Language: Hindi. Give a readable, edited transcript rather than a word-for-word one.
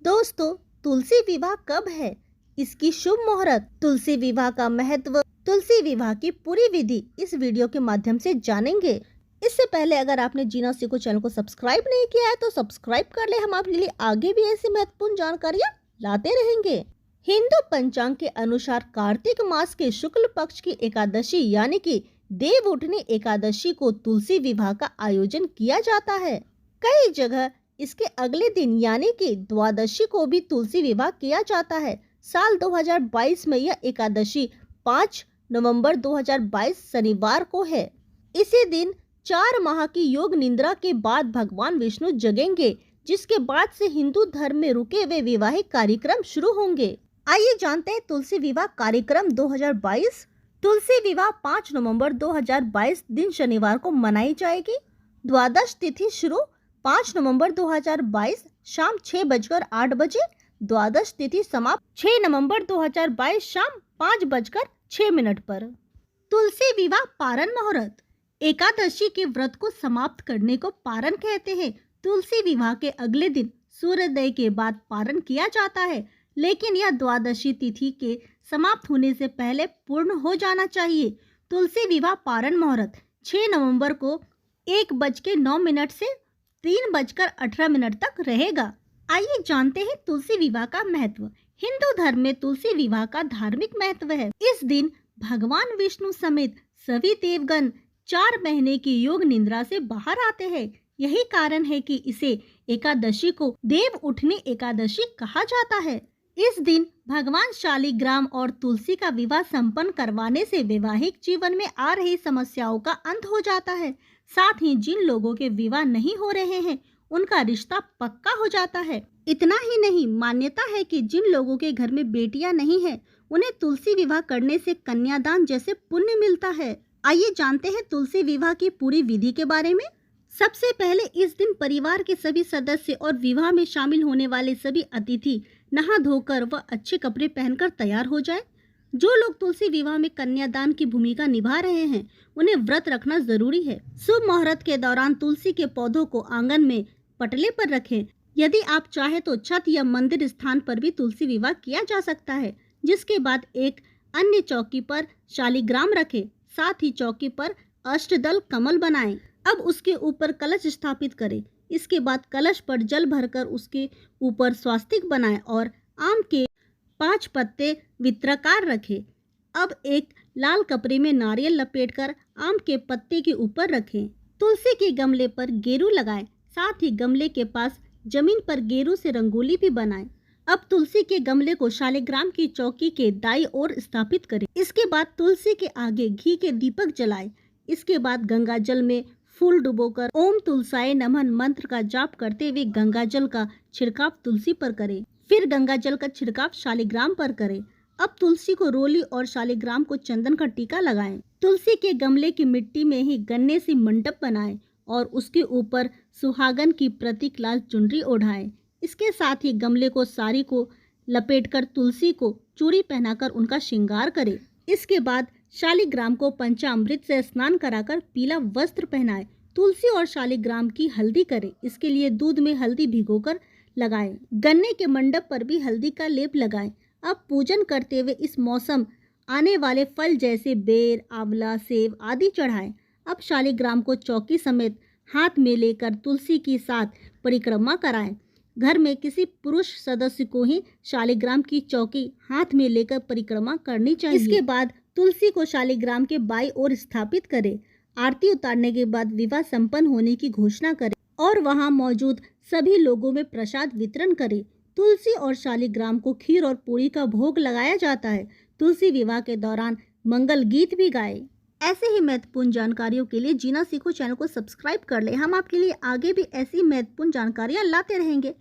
दोस्तों, तुलसी विवाह कब है? इसकी शुभ मुहूर्त, तुलसी विवाह का महत्व, तुलसी विवाह की पूरी विधि इस वीडियो के माध्यम से जानेंगे। इससे पहले अगर आपने जीना सीखो चैनल को सब्सक्राइब नहीं किया है तो सब्सक्राइब कर ले। हम आपके लिए आगे भी ऐसी महत्वपूर्ण जानकारियाँ लाते रहेंगे। हिंदू पंचांग के अनुसार कार्तिक मास के शुक्ल पक्ष की एकादशी यानी कि देव उठनी एकादशी को तुलसी विवाह का आयोजन किया जाता है। कई जगह इसके अगले दिन यानी कि द्वादशी को भी तुलसी विवाह किया जाता है। साल 2022 में यह एकादशी 5 नवंबर 2022 शनिवार को है। इसी दिन 4 माह की योग निद्रा के बाद भगवान विष्णु जगेंगे, जिसके बाद से हिंदू धर्म में रुके हुए विवाहिक कार्यक्रम शुरू होंगे। आइए जानते हैं तुलसी विवाह कार्यक्रम 2022। तुलसी विवाह 5 नवंबर 2022 दिन शनिवार को मनाई जाएगी। द्वादश तिथि शुरू 5 नवंबर 2022 शाम 6:08 द्वादश तिथि समाप्त 6 नवंबर 2022 शाम 5:06 पर। तुलसी विवाह पारण मुहूर्त। एकादशी के व्रत को समाप्त करने को पारण कहते हैं। तुलसी विवाह के अगले दिन सूर्योदय के बाद पारण किया जाता है, लेकिन यह द्वादशी तिथि के समाप्त होने से पहले पूर्ण हो जाना चाहिए। तुलसी विवाह पारण मुहूर्त 6 नवंबर को 1:09 से 3:18 तक रहेगा। आइए जानते हैं तुलसी विवाह का महत्व। हिंदू धर्म में तुलसी विवाह का धार्मिक महत्व है। इस दिन भगवान विष्णु समेत सभी देवगण 4 महीने की योग निद्रा से बाहर आते हैं। यही कारण है कि इसे एकादशी को देव उठनी एकादशी कहा जाता है। इस दिन भगवान शालिग्राम और तुलसी का विवाह संपन्न करवाने से वैवाहिक जीवन में आ रही समस्याओं का अंत हो जाता है। साथ ही जिन लोगों के विवाह नहीं हो रहे हैं उनका रिश्ता पक्का हो जाता है। इतना ही नहीं, मान्यता है कि जिन लोगों के घर में बेटियां नहीं है उन्हें तुलसी विवाह करने से कन्यादान जैसे पुण्य मिलता है। आइए जानते हैं तुलसी विवाह की पूरी विधि के बारे में। सबसे पहले इस दिन परिवार के सभी सदस्य और विवाह में शामिल होने वाले सभी अतिथि नहा धोकर व अच्छे कपड़े पहनकर तैयार हो जाएं। जो लोग तुलसी विवाह में कन्यादान की भूमिका निभा रहे हैं उन्हें व्रत रखना जरूरी है। शुभ मुहूर्त के दौरान तुलसी के पौधों को आंगन में पटले पर रखें। यदि आप चाहे तो छत या मंदिर स्थान पर भी तुलसी विवाह किया जा सकता है। जिसके बाद एक अन्य चौकी पर शालिग्राम रखें। साथ ही चौकी पर अष्टदल कमल बनाएं। अब उसके ऊपर कलश स्थापित करें। इसके बाद कलश पर जल भरकर उसके ऊपर स्वास्तिक बनाएं और आम के 5 पत्ते वित्राकार रखें। अब एक लाल कपड़े में नारियल लपेटकर आम के पत्ते के ऊपर रखें। तुलसी के गमले पर गेरू लगाएं। साथ ही गमले के पास जमीन पर गेरू से रंगोली भी बनाएं। अब तुलसी के गमले को शालिग्राम की चौकी के दाईं ओर स्थापित करें। इसके बाद तुलसी के आगे घी के दीपक जलाएं। इसके बाद गंगा जल में फूल डुबोकर ओम तुलसाय नमः मंत्र का जाप करते हुए गंगा जल का छिड़काव तुलसी पर करें। फिर गंगा जल का छिड़काव शालिग्राम पर करें। अब तुलसी को रोली और शालिग्राम को चंदन का टीका लगाएं। तुलसी के गमले की मिट्टी में ही गन्ने से मंडप बनाएं और उसके ऊपर सुहागन की प्रतीक लाल चुनरी ओढ़ाएं। इसके साथ ही गमले को साड़ी को लपेटकर तुलसी को चूड़ी पहनाकर उनका श्रृंगार करें। इसके बाद शालिग्राम को पंचामृत से स्नान कराकर पीला वस्त्र पहनाएं। तुलसी और शालिग्राम की हल्दी करें। इसके लिए दूध में हल्दी भिगोकर लगाएं। गन्ने के मंडप पर भी हल्दी का लेप लगाएं। अब पूजन करते हुए इस मौसम आने वाले फल जैसे बेर, आंवला, सेब आदि चढ़ाएं। अब शालिग्राम को चौकी समेत हाथ में लेकर तुलसी के साथ परिक्रमा कराएं। घर में किसी पुरुष सदस्य को ही शालिग्राम की चौकी हाथ में लेकर परिक्रमा करनी चाहिए। इसके बाद तुलसी को शालिग्राम के बाईं ओर स्थापित करें। आरती उतारने के बाद विवाह संपन्न होने की घोषणा करें और वहां मौजूद सभी लोगों में प्रसाद वितरण करें। तुलसी और शालिग्राम को खीर और पूरी का भोग लगाया जाता है। तुलसी विवाह के दौरान मंगल गीत भी गाए। ऐसे ही महत्वपूर्ण जानकारियों के लिए जीना सीखो चैनल को सब्सक्राइब कर ले। हम आपके लिए आगे भी ऐसी महत्वपूर्ण जानकारियां लाते रहेंगे।